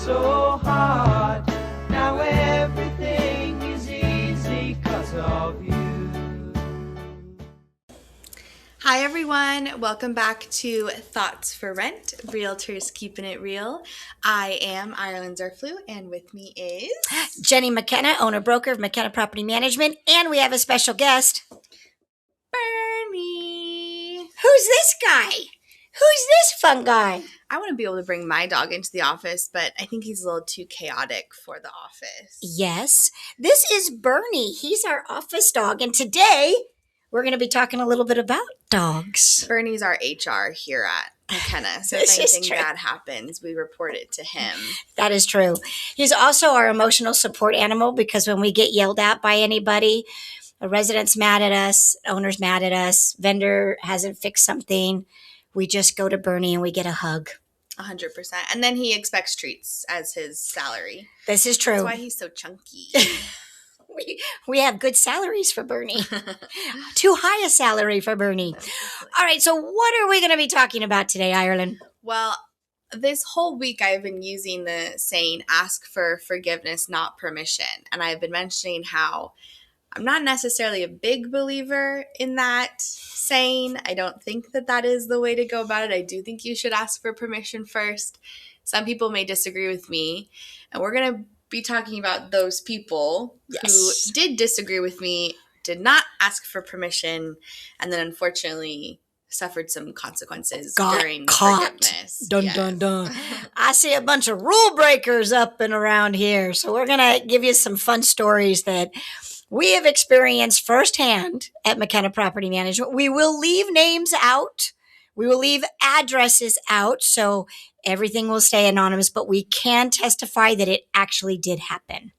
so hard. Now everything is easy 'cause of you. Hi everyone, welcome back to Thoughts for Rent, Realtors Keeping It Real. I am Ireland Zerflu, and with me is Jenni McKenna, owner-broker of McKenna Property Management, and we have a special guest. Bernie. Who's this guy? Who's this fun guy? I want to be able to bring my dog into the office, but I think he's a little too chaotic for the office. Yes, this is Bernie. He's our office dog, and today we're going to be talking a little bit about dogs. Bernie's our HR here at McKenna, so This if is anything true. bad happens, we report it to him. That is true. He's also our emotional support animal because when we get yelled at by anybody, a resident's mad at us, owner's mad at us, vendor hasn't fixed something, we just go to Bernie and we get a hug. 100%. And then he expects treats as his salary. This is true. That's why he's so chunky. We have good salaries for Bernie. Too high a salary for Bernie. All right, so what are we going to be talking about today, Ireland? Well, this whole week I've been using the saying, ask for forgiveness, not permission. And I've been mentioning how I'm not necessarily a big believer in that saying. I don't think that that is the way to go about it. I do think you should ask for permission first. Some people may disagree with me, and we're going to be talking about those people who did disagree with me, did not ask for permission, and then unfortunately suffered some consequences during forgiveness. Dun, dun, dun. I see a bunch of rule breakers up and around here. So we're going to give you some fun stories that we have experienced firsthand at McKenna Property Management. We will leave names out. We will leave addresses out. So everything will stay anonymous, but we can testify that it actually did happen.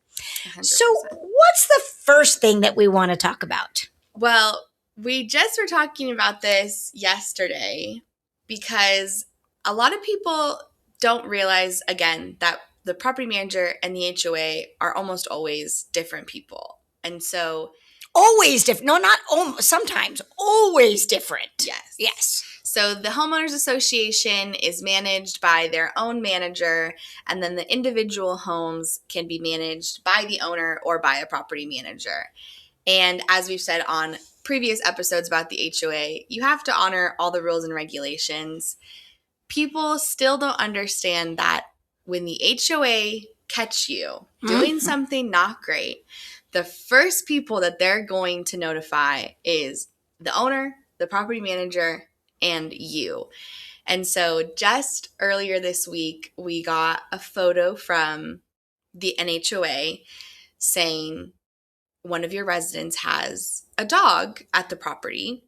100%. So what's the first thing that we want to talk about? Well, we just were talking about this yesterday because a lot of people don't realize, again, that the property manager and the HOA are almost always different people. And so always different. No, not almost, sometimes. Always different. Yes. So the homeowners association is managed by their own manager, and then the individual homes can be managed by the owner or by a property manager. And as we've said on previous episodes about the HOA, you have to honor all the rules and regulations. People still don't understand that when the HOA catch you doing something not great, the first people that they're going to notify is the owner, the property manager, and you. And so just earlier this week, we got a photo from the NHOA saying one of your residents has a dog at the property.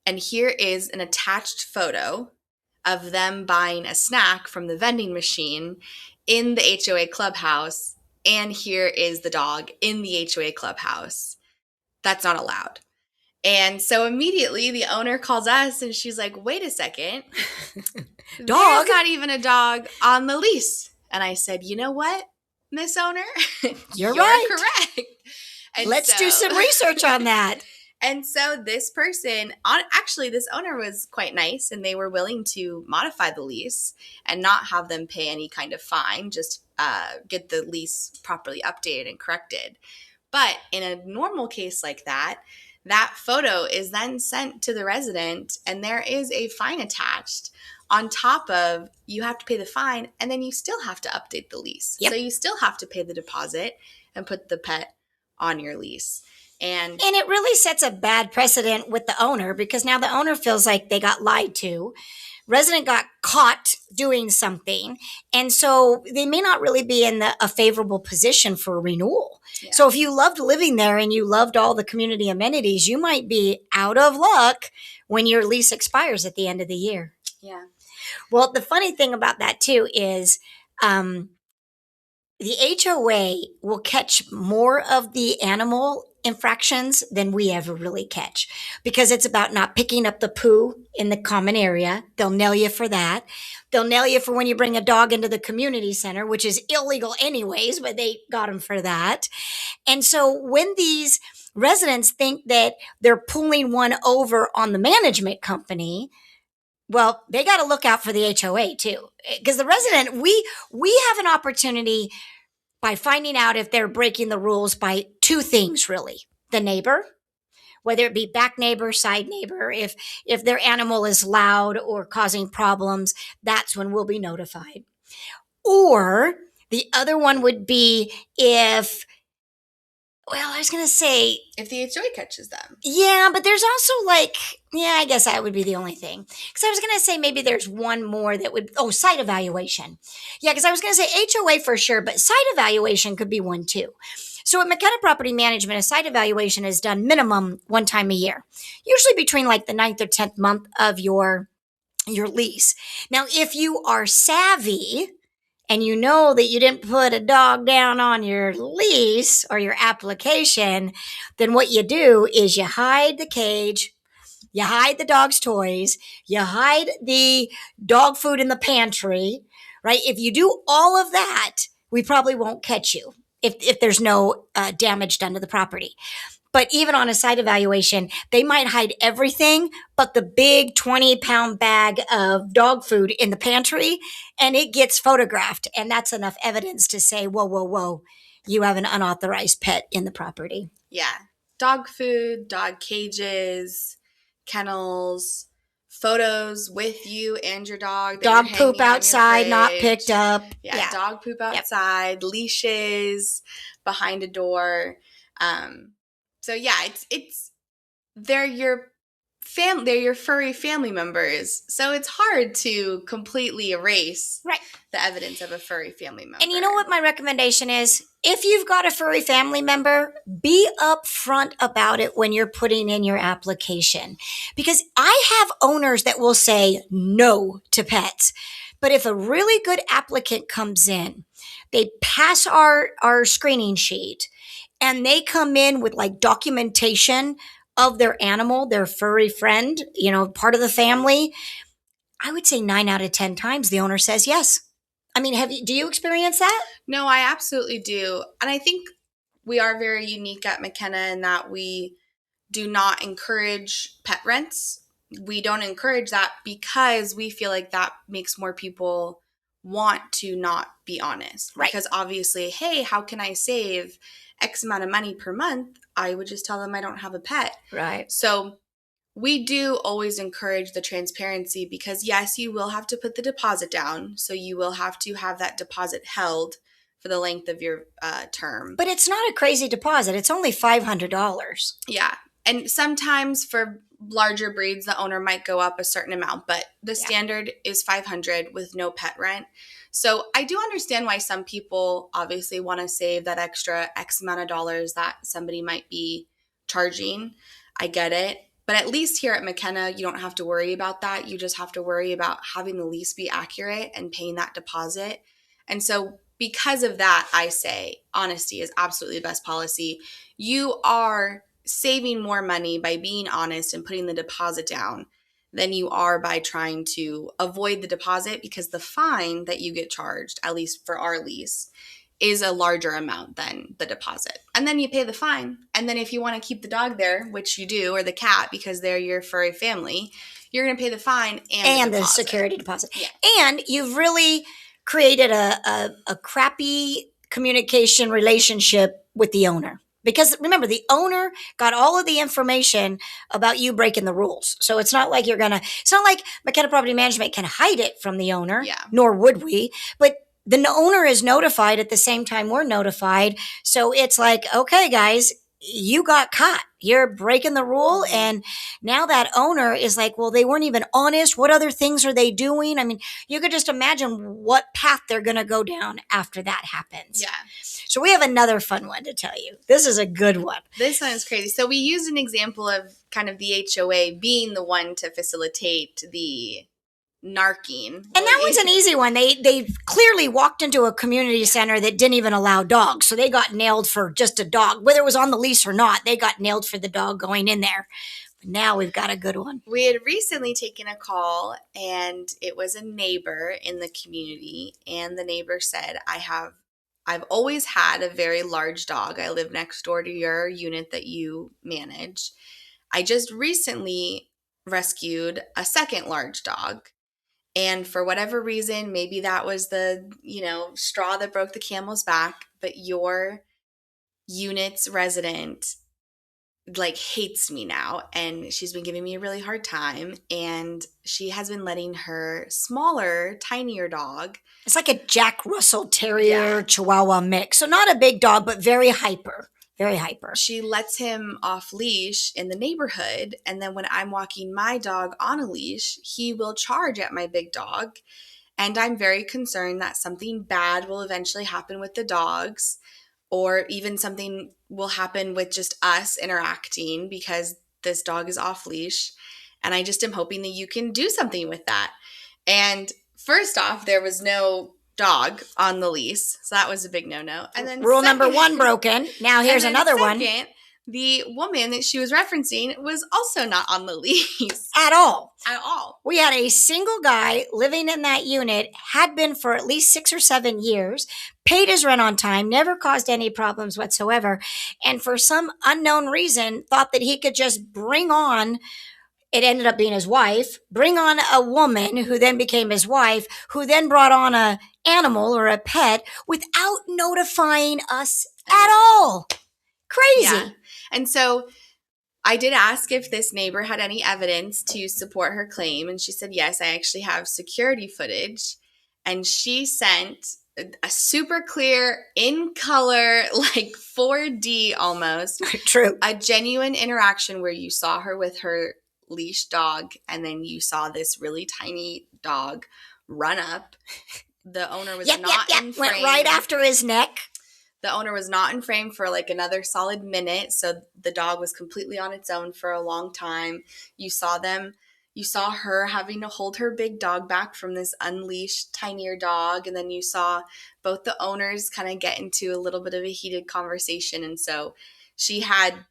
And here is an attached photo of them buying a snack from the vending machine in the HOA clubhouse. And here is the dog in the HOA clubhouse. That's not allowed. And so immediately the owner calls us and she's like, wait a second. There's not even a dog on the lease. And I said, you know what, Miss Owner? You're right. Correct. And Let's do some research on that. And so this person, actually this owner was quite nice, and they were willing to modify the lease and not have them pay any kind of fine, just get the lease properly updated and corrected. But in a normal case like that photo is then sent to the resident, and there is a fine attached on top of, you have to pay the fine, and then you still have to update the lease. Yep. So you still have to pay the deposit and put the pet on your lease. And it really sets a bad precedent with the owner, because now the owner feels like they got lied to. Resident got caught doing something, and so they may not really be in a favorable position for renewal. Yeah. So if you loved living there and you loved all the community amenities, you might be out of luck when your lease expires at the end of the year. Yeah. Well, the funny thing about that too is the HOA will catch more of the animal infractions than we ever really catch, because it's about not picking up the poo in the common area. They'll nail you for that. They'll nail you for when you bring a dog into the community center, which is illegal anyways, but they got them for that. And so when these residents think that they're pulling one over on the management company, Well, they got to look out for the HOA too, because the resident, we have an opportunity by finding out if they're breaking the rules by two things really: the neighbor, whether it be back neighbor, side neighbor, if their animal is loud or causing problems, that's when we'll be notified. Or the other one would be if, well, I was going to say, if the HOA catches them. yeah, but there's also like, yeah, I guess that would be the only thing. Because I was going to say maybe there's one more that would, site evaluation. Yeah, because I was going to say HOA for sure, but site evaluation could be one too. So at McKenna Property Management, a site evaluation is done minimum one time a year, usually between like the 9th or 10th month of your lease. Now, if you are savvy, and you know that you didn't put a dog down on your lease or your application, then what you do is you hide the cage, you hide the dog's toys, you hide the dog food in the pantry, right? If you do all of that, we probably won't catch you if there's no damage done to the property. But even on a site evaluation, they might hide everything but the big 20-pound bag of dog food in the pantry, and it gets photographed. And that's enough evidence to say, whoa, whoa, whoa, you have an unauthorized pet in the property. Yeah. Dog food, dog cages, kennels, photos with you and your dog. Dog poop outside, not picked up. Yeah, dog poop outside, leashes behind a door. So yeah, it's they're your furry family members. So it's hard to completely erase the evidence of a furry family member. And you know what my recommendation is? If you've got a furry family member, be upfront about it when you're putting in your application. Because I have owners that will say no to pets. But if a really good applicant comes in, they pass our screening sheet, and they come in with like documentation of their animal, their furry friend, part of the family, I would say 9 out of 10 times the owner says yes. I mean, do you experience that? No, I absolutely do. And I think we are very unique at McKenna in that we do not encourage pet rents. We don't encourage that because we feel like that makes more people want to not be honest. Right. Because obviously, hey, how can I save X amount of money per month? I would just tell them I don't have a pet. Right. So we do always encourage the transparency because, yes, you will have to put the deposit down. So you will have to have that deposit held for the length of your term. But it's not a crazy deposit. It's only $500. Yeah. And sometimes for larger breeds, the owner might go up a certain amount, but the standard is $500 with no pet rent. So I do understand why some people obviously want to save that extra X amount of dollars that somebody might be charging. I get it. But at least here at McKenna, you don't have to worry about that. You just have to worry about having the lease be accurate and paying that deposit. And so because of that, I say honesty is absolutely the best policy. You are saving more money by being honest and putting the deposit down than you are by trying to avoid the deposit, because the fine that you get charged, at least for our lease, is a larger amount than the deposit. And then you pay the fine. And then if you want to keep the dog there, which you do, or the cat, because they're your furry family, you're going to pay the fine and the security deposit. Yeah. And you've really created a crappy communication relationship with the owner. Because remember, the owner got all of the information about you breaking the rules. So it's not like it's not like McKenna Property Management can hide it from the owner, nor would we. But the owner is notified at the same time we're notified. So it's like, okay, guys, you got caught. You're breaking the rule. And now that owner is like, well, they weren't even honest. What other things are they doing? I mean, you could just imagine what path they're going to go down after that happens. Yeah. So we have another fun one to tell you. This is a good one. This one is crazy. So we used an example of kind of the HOA being the one to facilitate the narking. And that one's an easy one. They clearly walked into a community center that didn't even allow dogs. So they got nailed for just a dog. Whether it was on the lease or not, they got nailed for the dog going in there. But now we've got a good one. We had recently taken a call, and it was a neighbor in the community. And the neighbor said, I've always had a very large dog. I live next door to your unit that you manage. I just recently rescued a second large dog. And for whatever reason, maybe that was the, straw that broke the camel's back, but your unit's resident hates me now, and she's been giving me a really hard time, and she has been letting her smaller, tinier dog. It's like a Jack Russell Terrier Chihuahua mix. So not a big dog, but very hyper. Very hyper. She lets him off leash in the neighborhood, and then when I'm walking my dog on a leash, he will charge at my big dog. And I'm very concerned that something bad will eventually happen with the dogs, or even something will happen with just us interacting because this dog is off leash. And I just am hoping that you can do something with that. And first off, there was no dog on the leash, so that was a big no-no. And then rule number one broken. Now here's another one. The woman that she was referencing was also not on the lease. At all. At all. We had a single guy living in that unit, had been for at least 6 or 7 years, paid his rent on time, never caused any problems whatsoever, and for some unknown reason thought that he could just bring on, it ended up being his wife, bring on a woman who then became his wife, who then brought on a animal or a pet without notifying us at all. Crazy. Yeah. And so I did ask if this neighbor had any evidence to support her claim. And she said, yes, I actually have security footage. And she sent a super clear, in color, 4D almost. True. A genuine interaction where you saw her with her leash dog, and then you saw this really tiny dog run up. The owner was not in frame. Went right after his neck. The owner was not in frame for another solid minute, so the dog was completely on its own for a long time. You saw her having to hold her big dog back from this unleashed, tinier dog, and then you saw both the owners kind of get into a little bit of a heated conversation, and so she had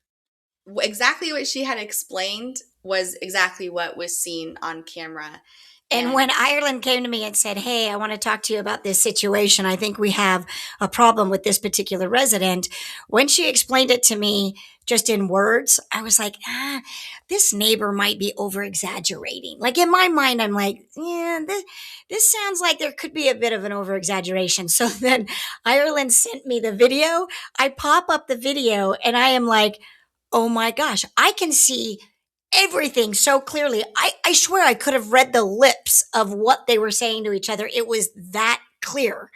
exactly what she had explained was exactly what was seen on camera. And when Ireland came to me and said, hey, I want to talk to you about this situation, I think we have a problem with this particular resident. When she explained it to me just in words, I was like, this neighbor might be over-exaggerating. In my mind, I'm like, this sounds like there could be a bit of an over-exaggeration. So then Ireland sent me the video. I pop up the video and I am like, oh my gosh, I can see everything so clearly. I swear I could have read the lips of what they were saying to each other. It was that clear.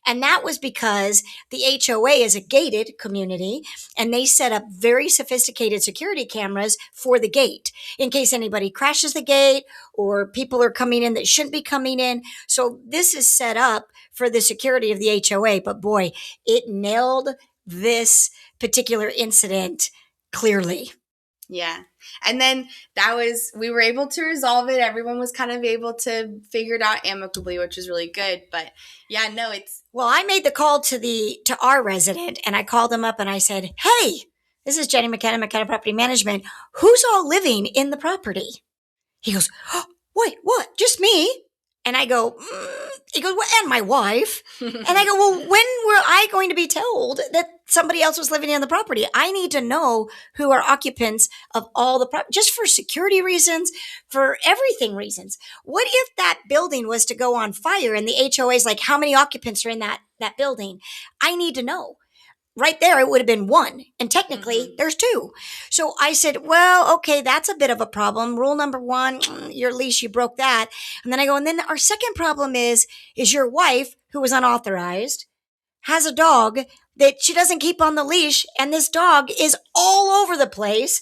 And that was because the HOA is a gated community, and they set up very sophisticated security cameras for the gate in case anybody crashes the gate or people are coming in that shouldn't be coming in. So this is set up for the security of the HOA. But boy, it nailed this particular incident clearly. Yeah. And then we were able to resolve it. Everyone was kind of able to figure it out amicably, which was really good. But yeah, no, well, I made the call to our resident, and I called him up and I said, hey, this is Jenni McKenna, McKenna Property Management. Who's all living in the property? He goes, oh, wait, what? Just me? And I go, he goes, well, and my wife. And I go, well, when were I going to be told that somebody else was living in the property? I need to know who are occupants of all the property, just for security reasons, for everything reasons. What if that building was to go on fire and the HOA is like, how many occupants are in that building? I need to know. Right there, it would have been 1. And technically, there's 2. So I said, well, okay, that's a bit of a problem. Rule number 1, your leash, you broke that. And then I go, and then our second problem is your wife, who was unauthorized, has a dog that she doesn't keep on the leash. And this dog is all over the place,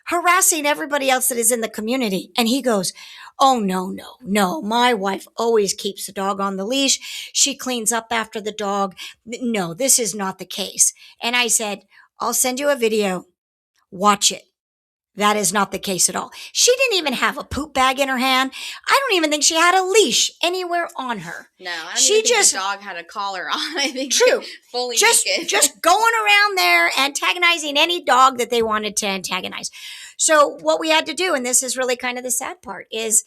harassing everybody else that is in the community. And he goes, oh, no. My wife always keeps the dog on the leash. She cleans up after the dog. No, this is not the case. And I said, I'll send you a video. Watch it. That is not the case at all. She didn't even have a poop bag in her hand. I don't even think she had a leash anywhere on her. No, I don't even think the dog had a collar on. I think true. Fully naked. Just going around there antagonizing any dog that they wanted to antagonize. So what we had to do, and this is really kind of the sad part, is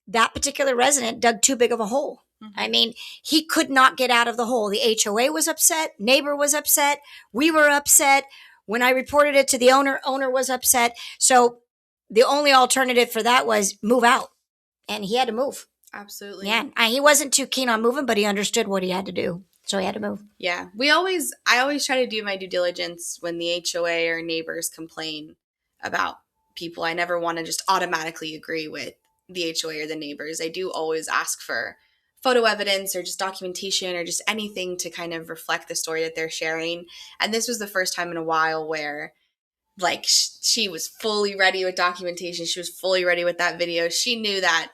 that particular resident dug too big of a hole. Mm-hmm. I mean, he could not get out of the hole. The HOA was upset. Neighbor was upset. We were upset. When I reported it to the owner was upset. So the only alternative for that was move out. And he had to move. Absolutely. Yeah. He wasn't too keen on moving, but he understood what he had to do. So he had to move. Yeah. I always try to do my due diligence when the HOA or neighbors complain about people. I never want to just automatically agree with the HOA or the neighbors. I do always ask for photo evidence or just documentation or just anything to kind of reflect the story that they're sharing. And this was the first time in a while where like she was fully ready with documentation. She was fully ready with that video. She knew that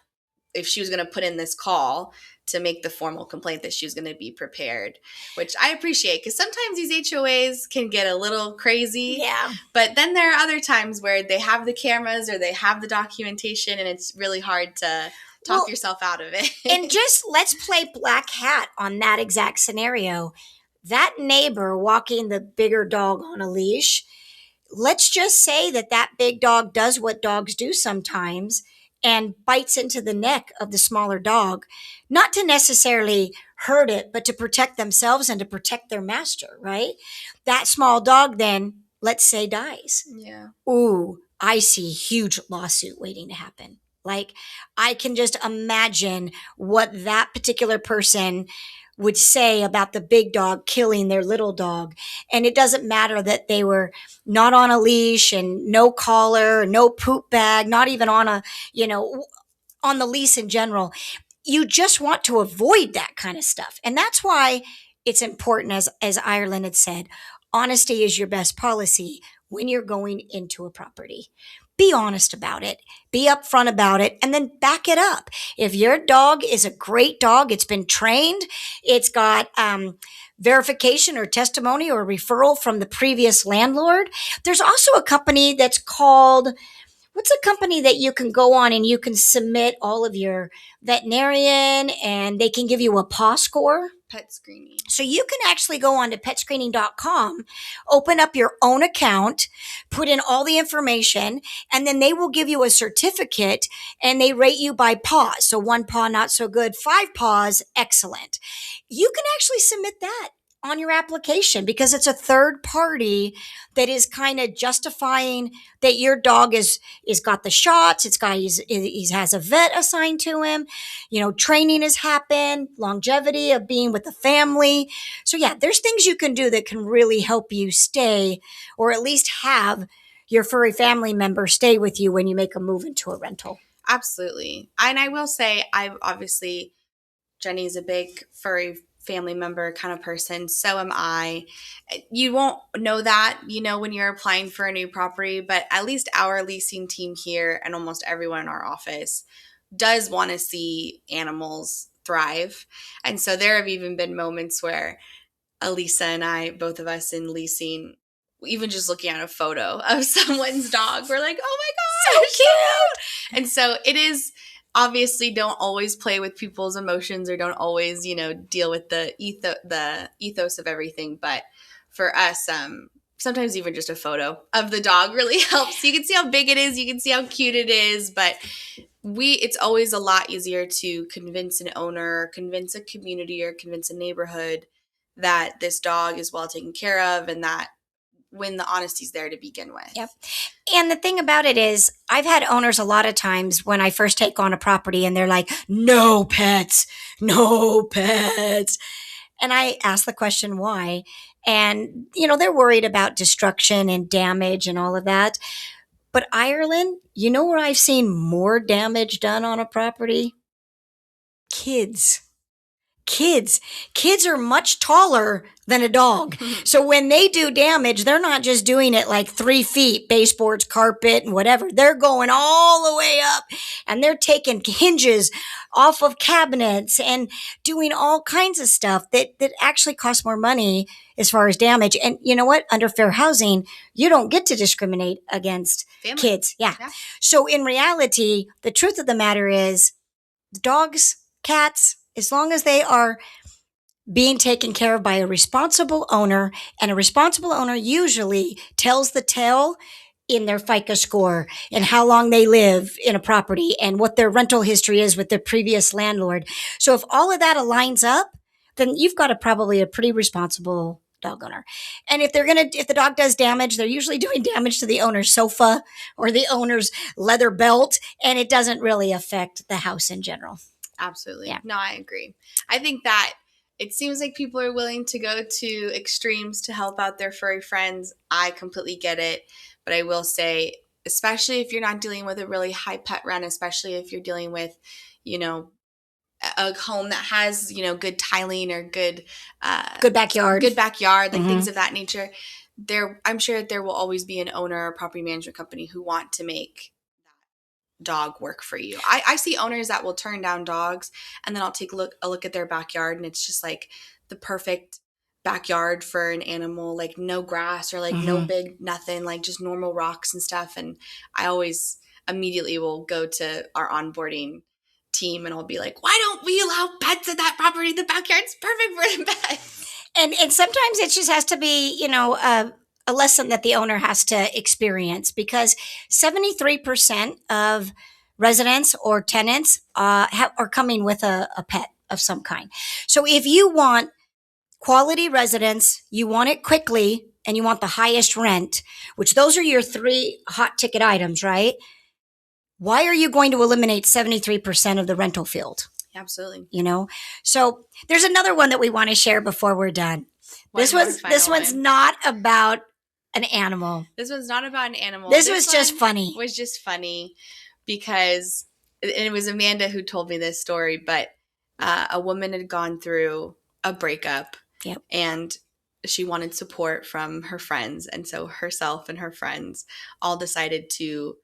if she was going to put in this call to make the formal complaint, that she was going to be prepared, which I appreciate, because sometimes these HOAs can get a little crazy. Yeah. But then there are other times where they have the cameras or they have the documentation, and it's really hard to talk yourself out of it. And just let's play black hat on that exact scenario. That neighbor walking the bigger dog on a leash, let's just say that big dog does what dogs do sometimes and bites into the neck of the smaller dog, not to necessarily hurt it, but to protect themselves and to protect their master, right? That small dog then, let's say, dies. Yeah. Ooh, I see huge lawsuit waiting to happen. Like, I can just imagine what that particular person would say about the big dog killing their little dog. And it doesn't matter that they were not on a leash and no collar, no poop bag, not even on on the leash in general. You just want to avoid that kind of stuff. And that's why it's important, as Ireland had said, honesty is your best policy when you're going into a property. Be honest about it, be upfront about it, and then back it up. If your dog is a great dog, it's been trained, it's got verification or testimony or referral from the previous landlord. There's also a company that's called, what's a company that you can go on and you can submit all of your veterinarian and they can give you a paw score? Pet screening. So you can actually go on to petscreening.com, open up your own account, put in all the information, and then they will give you a certificate and they rate you by paws. So 1 paw, not so good. 5 paws, excellent. You can actually submit that on your application because it's a third party that is kind of justifying that your dog is got the shots. He has a vet assigned to him. Training has happened, longevity of being with the family. So yeah, there's things you can do that can really help you stay, or at least have your furry family member stay with you when you make a move into a rental. Absolutely. And I will say, Jenny's a big furry family member kind of person. So am I. You won't know that, when you're applying for a new property, but at least our leasing team here and almost everyone in our office does want to see animals thrive. And so there have even been moments where Elisa and I, both of us in leasing, even just looking at a photo of someone's dog, we're like, oh my gosh, so cute. And so it is, obviously, don't always play with people's emotions or don't always, deal with the ethos of everything. But for us, sometimes even just a photo of the dog really helps. You can see how big it is. You can see how cute it is. But it's always a lot easier to convince an owner, convince a community, or convince a neighborhood that this dog is well taken care of, and that when the honesty's there to begin with. Yep. And the thing about it is, I've had owners a lot of times when I first take on a property and they're like, no pets. And I ask the question, why? And, they're worried about destruction and damage and all of that. But Ireland, where I've seen more damage done on a property? Kids are much taller than a dog. So when they do damage, they're not just doing it like 3 feet, baseboards, carpet, and whatever. They're going all the way up and they're taking hinges off of cabinets and doing all kinds of stuff that actually costs more money as far as damage. And you know what? Under fair housing, you don't get to discriminate against kids. Yeah. So in reality, the truth of the matter is, dogs, cats, as long as they are being taken care of by a responsible owner, and a responsible owner usually tells the tale in their FICO score and how long they live in a property and what their rental history is with their previous landlord. So if all of that aligns up, then you've got probably a pretty responsible dog owner. And if the dog does damage, they're usually doing damage to the owner's sofa or the owner's leather belt, and it doesn't really affect the house in general. Absolutely. Yeah. No, I agree. I think that it seems like people are willing to go to extremes to help out their furry friends. I completely get it. But I will say, especially if you're not dealing with a really high pet rent, especially if you're dealing with, a home that has, good tiling or good backyard, like things of that nature, I'm sure that there will always be an owner or property management company who want to make dog work for you. I see owners that will turn down dogs, and then I'll take a look at their backyard, and it's just like the perfect backyard for an animal, like no grass or like no big nothing, like just normal rocks and stuff. And I always immediately will go to our onboarding team and I'll be like, why don't we allow pets at that property? The backyard's perfect for the pets. And sometimes it just has to be, a lesson that the owner has to experience, because 73% of residents or tenants are coming with a pet of some kind. So if you want quality residence, you want it quickly, and you want the highest rent, which those are your 3 hot ticket items, right? Why are you going to eliminate 73% of the rental field? Absolutely. So there's another one that we want to share before we're done. This one's not about an animal. This one's not about an animal. This was just funny. Was just funny because it was Amanda who told me this story, but a woman had gone through a breakup. Yep. And she wanted support from her friends. And so herself and her friends all decided to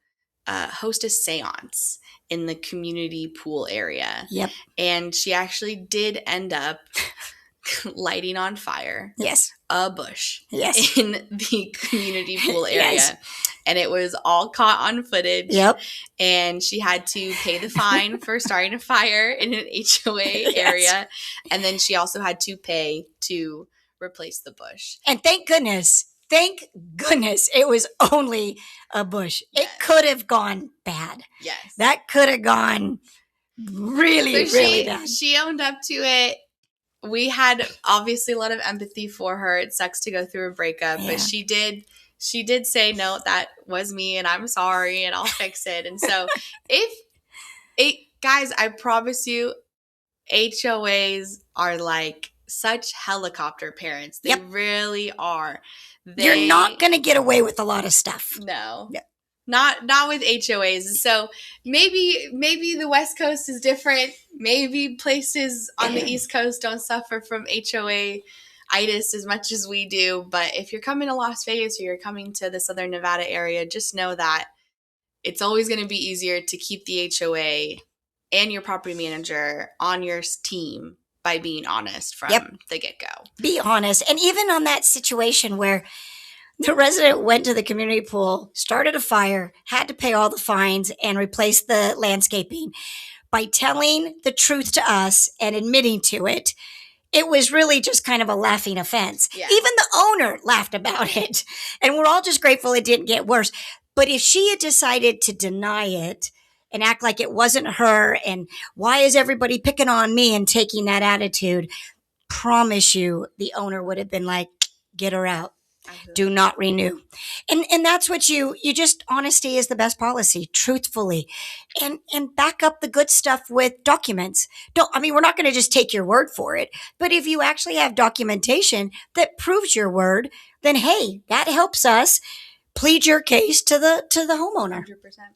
host a seance in the community pool area. Yep. And she actually did end up lighting on fire. Yes. A bush. Yes. In the community pool area. Yes. And it was all caught on footage. Yep. And she had to pay the fine for starting a fire in an HOA area. Yes. And then she also had to pay to replace the bush. And thank goodness it was only a bush. Yes. It could have gone bad. Yes. That could have gone really bad. She owned up to it. We had obviously a lot of empathy for her. It sucks to go through a breakup, but she did say, no, that was me and I'm sorry and I'll fix it. And so guys, I promise you, HOAs are like such helicopter parents. They really are. You're not going to get away with a lot of stuff. No. Yeah. Not with HOAs. So maybe the West Coast is different. Maybe places on the East Coast don't suffer from HOA-itis as much as we do. But if you're coming to Las Vegas or you're coming to the Southern Nevada area, just know that it's always going to be easier to keep the HOA and your property manager on your team by being honest from the get-go. Be honest. And even on that situation where the resident went to the community pool, started a fire, had to pay all the fines and replace the landscaping, by telling the truth to us and admitting to it, it was really just kind of a laughing offense. Yeah. Even the owner laughed about it. And we're all just grateful it didn't get worse. But if she had decided to deny it and act like it wasn't her, and why is everybody picking on me and taking that attitude, promise you the owner would have been like, get her out. Do not renew. And that's what you just, honesty is the best policy, truthfully. And back up the good stuff with documents. We're not going to just take your word for it, but if you actually have documentation that proves your word, then hey, that helps us plead your case to the homeowner. 100%.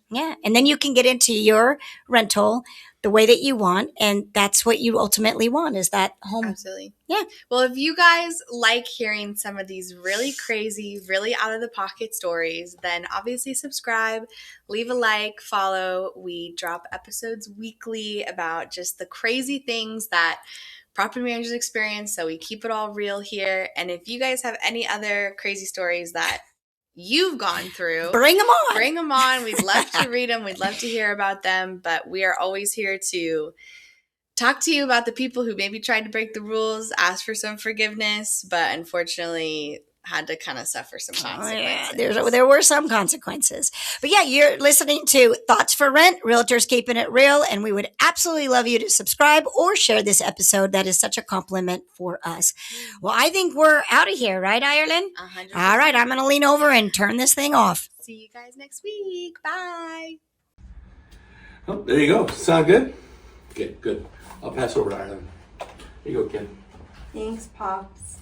Yeah. And then you can get into your rental the way that you want. And that's what you ultimately want, is that home. Absolutely. Yeah. Well, if you guys like hearing some of these really crazy, really out of the pocket stories, then obviously subscribe, leave a like, follow. We drop episodes weekly about just the crazy things that property managers experience. So we keep it all real here. And if you guys have any other crazy stories that you've gone through, bring them on. We'd love to read them. We'd love to hear about them, but we are always here to talk to you about the people who maybe tried to break the rules, ask for some forgiveness, but unfortunately had to kind of suffer some Oh, consequences. yeah, there were some consequences. But yeah, you're listening to Thoughts for Rent, Realtors Keeping It Real, and we would absolutely love you to subscribe or share this episode. That is such a compliment for us. Well, I think we're out of here, right, Ireland? 100%. All right, I'm going to lean over and turn this thing off. See you guys next week. Bye. Oh, there you go. Sound good? Okay, good. I'll pass over to Ireland. Here you go, Ken. Thanks, Pops.